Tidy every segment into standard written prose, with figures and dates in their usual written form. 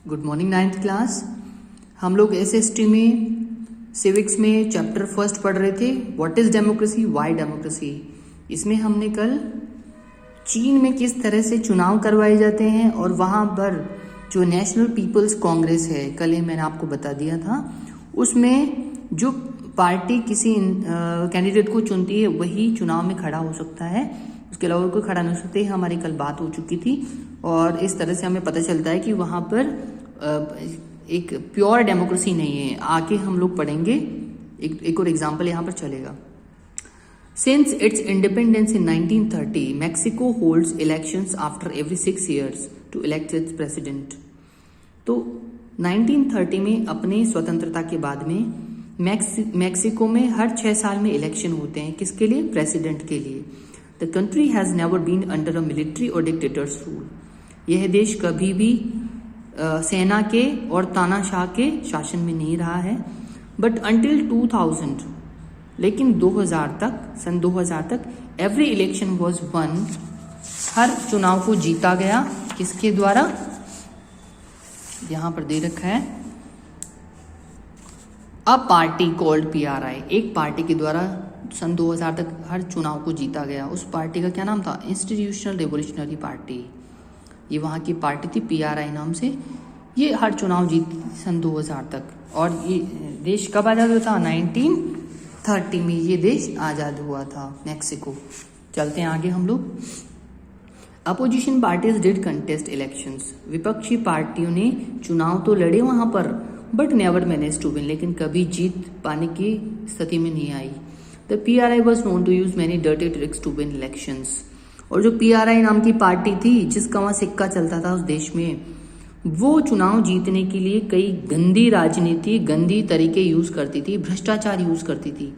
Good morning 9th class. हम लोग SST में सिविक्स में चैप्टर फर्स्ट पढ़ रहे थे, what is democracy, why democracy. इसमें हमने कल चीन में किस तरह से चुनाव करवाए जाते हैं और वहाँ पर जो नेशनल पीपल्स कांग्रेस है, कल ही मैंने आपको बता दिया था, उसमें जो पार्टी किसी कैंडिडेट को चुनती है वही चुनाव में खड़ा हो सकता है, उसके अलावा कोई खड़ा नहीं हो सकते। हमारी कल बात हो चुकी थी और इस तरह से हमें पता चलता है कि वहाँ पर एक प्योर डेमोक्रेसी नहीं है। आगे हम लोग पढ़ेंगे, एक और एग्जाम्पल यहाँ पर चलेगा। Since its independence in 1930, Mexico holds elections after every 6 years to elect its president. तो 1930 में अपने स्वतंत्रता के बाद में मैक्सिको में हर 6 साल में इलेक्शन होते हैं। किसके लिए? प्रेसिडेंट के लिए। The country has never been under a military or dictator's rule. यह देश कभी भी सेना के और तानाशाह के शासन में नहीं रहा है। बट अंटिल 2000, लेकिन 2000 तक, सन 2000 तक, एवरी इलेक्शन वॉज वन, हर चुनाव को जीता गया। किसके द्वारा? यहां पर दे रखा है, अ पार्टी कॉल्ड PRI, एक पार्टी के द्वारा सन 2000 तक हर चुनाव को जीता गया। उस पार्टी का क्या नाम था? Institutional revolutionary party. ये वहां की पार्टी थी, PRI नाम से। ये हर चुनाव जीती सन 2000 तक। और ये देश कब आजाद हुआ था? 1930 में ये देश आजाद हुआ था, मैक्सिको। चलते हैं आगे हम लोग। Opposition parties did contest elections, विपक्षी पार्टियों ने चुनाव तो लड़े वहां पर, but never manage to win, लेकिन कभी जीत पाने की स्थिति में नहीं आई। The PRI was known to use many dirty tricks to win elections. और जो PRI नाम की पार्टी थी, जिसका वहां सिक्का चलता था उस देश में, वो चुनाव जीतने के लिए कई गंदी राजनीति, गंदी तरीके यूज करती थी, भ्रष्टाचार यूज करती थी।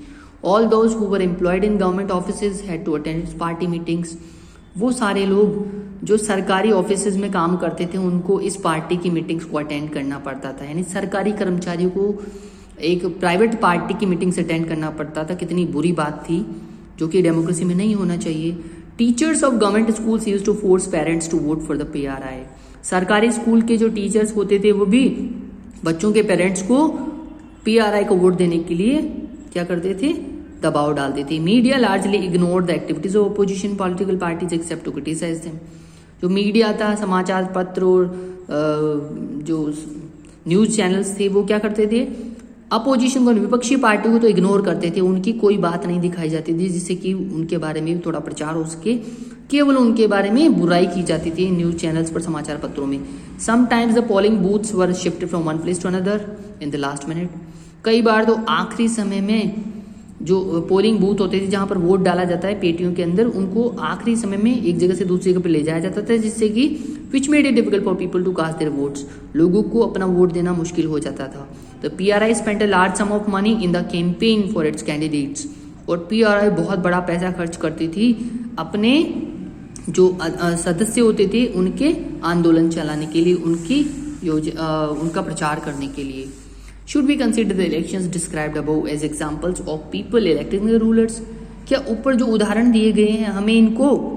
All those who were employed in government offices had to attend party meetings. वो सारे लोग जो सरकारी ऑफिसेज में काम करते थे, उनको इस पार्टी की मीटिंग्स को अटेंड करना पड़ता था। यानी सरकारी कर्मचारियों को एक प्राइवेट पार्टी की मीटिंग्स अटेंड करना पड़ता था। कितनी बुरी बात थी, जो कि डेमोक्रेसी में नहीं होना चाहिए। Teachers of government schools used to force parents to vote for the PRI। सरकारी स्कूल के जो टीचर्स होते थे, वो भी बच्चों के पेरेंट्स को PRI को वोट देने के लिए क्या करते थे? दबाव डालते थे। Media largely ignore the activities of opposition political parties except to criticise them. जो मीडिया था, समाचार पत्र और जो न्यूज चैनल्स थे, वो क्या करते थे? अपोजिशन को, विपक्षी पार्टी को तो इग्नोर करते थे। उनकी कोई बात नहीं दिखाई जाती थी जिससे कि उनके बारे में भी थोड़ा प्रचार हो सके। केवल उनके बारे में बुराई की जाती थी न्यूज चैनल्स पर, समाचार पत्रों में। Sometimes the polling booths were shifted from one place to another in the last minute. कई बार तो आखिरी समय में जो पोलिंग बूथ होते थे, जहां पर वोट डाला जाता है पेटियों के अंदर, उनको आखिरी समय में एक जगह से दूसरी जगह पर ले जाया जाता था, जिससे कि which made it difficult for people to cast their votes. लोगों को अपना वोट देना मुश्किल हो जाता था। तो PRI spent a large some of money in the campaign for its candidates. और PRI बहुत बड़ा पैसा खर्च करती थी अपने जो सदस्य होते थे उनके आंदोलन चलाने के लिए, उनका प्रचार करने के लिए। Should we consider the elections described above as examples of people electing the rulers? क्या ऊपर जो उदाहरण दिए गए हैं, हमें इनको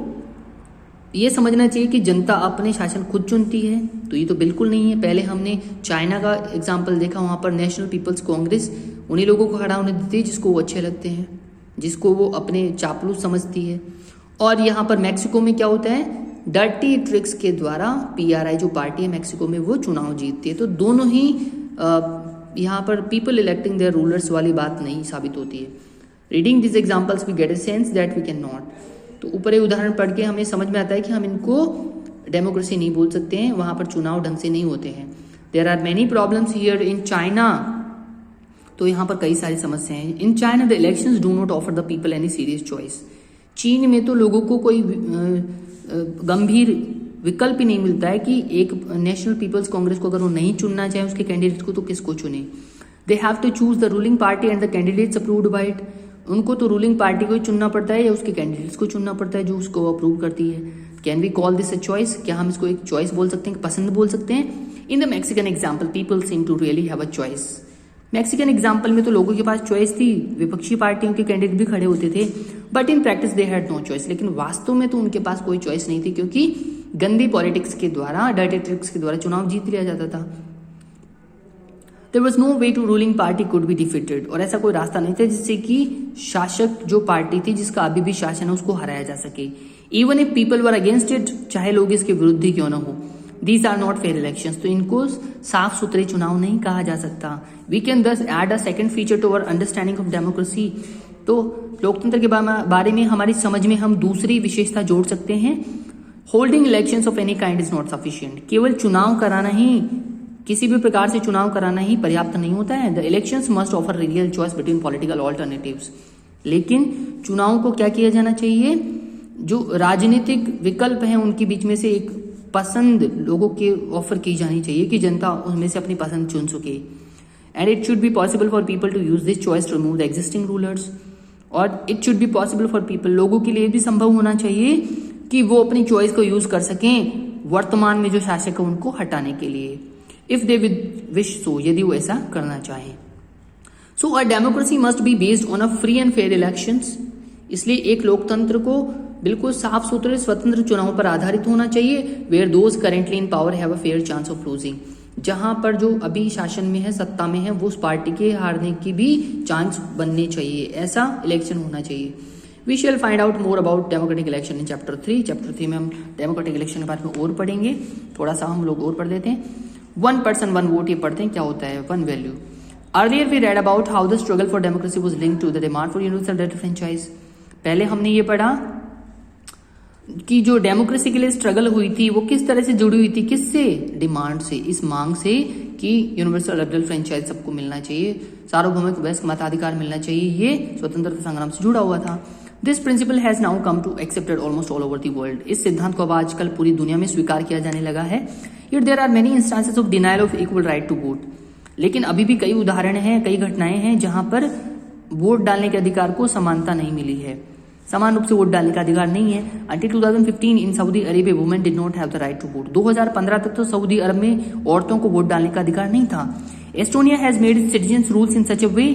ये समझना चाहिए कि जनता अपने शासन खुद चुनती है? तो ये तो बिल्कुल नहीं है। पहले हमने चाइना का एग्जाम्पल देखा, वहां पर नेशनल पीपल्स कांग्रेस उन्हीं लोगों को खड़ा होने देती है जिसको वो अच्छे लगते हैं, जिसको वो अपने चापलूस समझती है। और यहाँ पर मैक्सिको में क्या होता है? डर्टी ट्रिक्स के द्वारा PRI जो पार्टी है मैक्सिको में, वो चुनाव जीतती है। तो दोनों ही यहाँ पर पीपल इलेक्टिंग देयर रूलर्स वाली बात नहीं साबित होती है। Reading this examples we get a sense that we can not. तो ऊपर ये उदाहरण पढ़ के हमें समझ में आता है कि हम इनको डेमोक्रेसी नहीं बोल सकते हैं, वहां पर चुनाव ढंग से नहीं होते हैं। There are many problems here in China. तो यहाँ पर कई सारी समस्याएं हैं। In China the elections do not offer the people any serious choice. चीन में तो लोगों को कोई गंभीर विकल्प ही नहीं मिलता है कि एक नेशनल पीपल्स कांग्रेस को अगर वो नहीं चुनना चाहे उसके कैंडिडेट को, तो किसको चुने? They have to choose the ruling party and the candidates approved by it. उनको तो रूलिंग पार्टी को ही चुनना पड़ता है या उसके कैंडिडेट्स को चुनना पड़ता है जो उसको अप्रूव करती है। Can we call this a choice? क्या हम इसको एक चॉइस बोल सकते हैं, पसंद बोल सकते हैं? In the Mexican example people seem to really have a choice. Mexican example में तो लोगों के पास चॉइस थी, विपक्षी पार्टियों के कैंडिडेट भी खड़े होते थे, but in practice they had no choice. लेकिन वास्तव में तो उनके पास कोई चॉइस नहीं थी, क्योंकि गंदी पॉलिटिक्स के द्वारा, डर्टी ट्रिक्स के द्वारा चुनाव जीत लिया जाता था। There was no way to ruling party could be defeated, और ऐसा कोई रास्ता नहीं था जिससे कि शासक जो पार्टी थी जिसका अभी भी शासन है उसको हराया जा सके। Even if people were against it, चाहे लोग इसके विरुद्ध ही क्यों ना हो। These are not fair elections, तो इनको साफ सुथरे चुनाव नहीं कहा जा सकता। We can thus add a second feature to our understanding of democracy, तो लोकतंत्र के बारे में हमारी समझ में हम दूसरी विशेषता जोड़ सकते हैं। Holding elections of any kind is not sufficient, केवल चुनाव कराना ही, किसी भी प्रकार से चुनाव कराना ही पर्याप्त नहीं होता है। The elections must offer real choice between political alternatives, लेकिन चुनाव को क्या किया जाना चाहिए, जो राजनीतिक विकल्प हैं उनके बीच में से एक पसंद लोगों के ऑफर की जानी चाहिए कि जनता उनमें से अपनी पसंद चुन सके। And it should be possible for people to use this choice to remove the existing rulers, और it should be possible for people, लोगों के लिए भी संभव होना चाहिए कि वो अपनी चॉइस को यूज कर सकें वर्तमान में जो शासक है उनको हटाने के लिए, इफ दे विश सो, यदि वो ऐसा करना चाहें। So a democracy must be based on a free and fair elections, इसलिए एक लोकतंत्र को बिल्कुल साफ सुथरे स्वतंत्र चुनाव पर आधारित होना चाहिए। Where those currently in power have a fair chance of losing, जहां पर जो अभी शासन में है, सत्ता में है, वो उस पार्टी के हारने की भी चांस बनने चाहिए, ऐसा इलेक्शन होना चाहिए। We shall find out more about democratic election in chapter 3। Chapter 3 में हम डेमोक्रेटिक इलेक्शन के बारे में और पढ़ेंगे, थोड़ा सा हम लोग और पढ़ देते हैं। 1 person 1 vote, ये पढ़ते हैं क्या होता है, 1 value। Earlier we read about how the struggle for democracy was linked to the demand for universal direct franchise। पहले हमने ये पढ़ा कि जो डेमोक्रेसी के लिए स्ट्रगल हुई थी वो किस तरह से जुड़ी हुई थी, किससे, डिमांड से, इस मांग से कि यूनिवर्सल अडल्ट फ्रेंचाइज सबको मिलना चाहिए, सार्वभौमिक वयस्क मताधिकार मिलना चाहिए, ये स्वतंत्रता संग्राम से जुड़ा हुआ था। This principle has now come to accepted almost all over the world, इस सिद्धांत को अब आजकल पूरी दुनिया में स्वीकार किया जाने लगा है। Yet there are many instances of denial of equal right to vote, लेकिन अभी भी कई उदाहरण हैं, कई घटनाएं हैं जहां पर वोट डालने के अधिकार को समानता नहीं मिली है, समान रूप से वोट डालने का अधिकार नहीं है। Until 2015 in Saudi Arabia women did not have the right to vote। 2015 तक तो सऊदी अरब में औरतों को वोट डालने का अधिकार नहीं था। Estonia has made its citizens rules in such a way,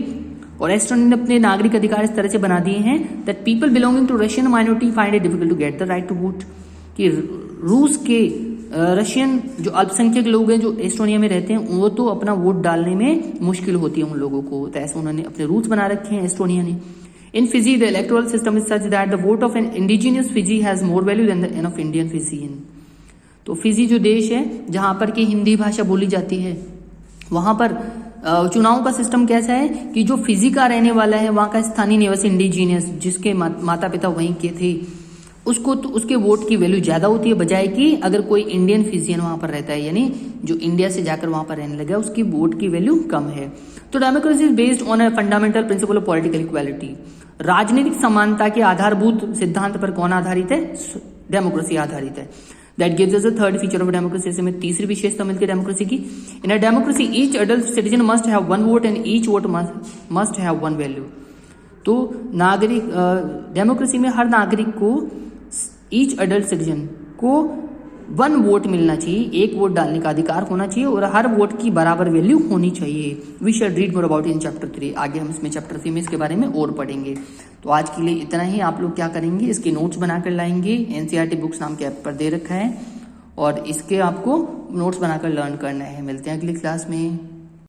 और एस्टोनिया ने अपने नागरिक अधिकार इस तरह से बना दिए हैं that people belonging to Russian minority find it difficult to get the right to vote, कि रूस के रशियन जो अल्पसंख्यक लोग हैं जो एस्टोनिया में रहते हैं वो तो अपना वोट डालने में मुश्किल होती है उन लोगों को, तो ऐसे उन्होंने अपने रूल्स बना रखे हैं एस्टोनिया ने। In Fiji the electoral system is such that the vote of an indigenous Fiji has more value than the of Indian Fijian. तो फिजी जो देश है जहां पर की हिंदी भाषा बोली जाती है, वहां पर चुनाव का सिस्टम कैसा है कि जो फिजी का रहने वाला है, वहां का स्थानीय निवासी इंडिजीनियस जिसके माता पिता वहीं के थे, उसको तो उसके वोट की वैल्यू ज्यादा होती है बजाय कि अगर कोई इंडियन फिजियन वहां पर रहता है, यानी जो इंडिया से जाकर वहां पर रहने लगा, उसकी वोट की वैल्यू कम है। तो democracy is based on a fundamental principle of political equality, राजनीतिक समानता के आधारभूत सिद्धांत पर कौन आधारित है, डेमोक्रेसी आधारित है। That gives us the third feature of democracy, से में तीसरी विशेषता मिलती है डेमोक्रेसी की। In a democracy each adult citizen must have 1 vote and each vote must have 1 value. तो नागरिक डेमोक्रेसी में हर नागरिक को, ईच अडल्ट सिटीजन को 1 वोट मिलना चाहिए, 1 वोट डालने का अधिकार होना चाहिए और हर वोट की बराबर वैल्यू होनी चाहिए। We shall read more about in chapter 3। आगे हम इसमें चैप्टर 3 में इसके बारे में और पढ़ेंगे। तो आज के लिए इतना ही। आप लोग क्या करेंगे, इसके नोट्स बनाकर लाएंगे, एनसीईआरटी बुक्स नाम के ऐप पर दे रखा है और इसके आपको नोट्स बनाकर लर्न करना है। मिलते हैं अगली क्लास में।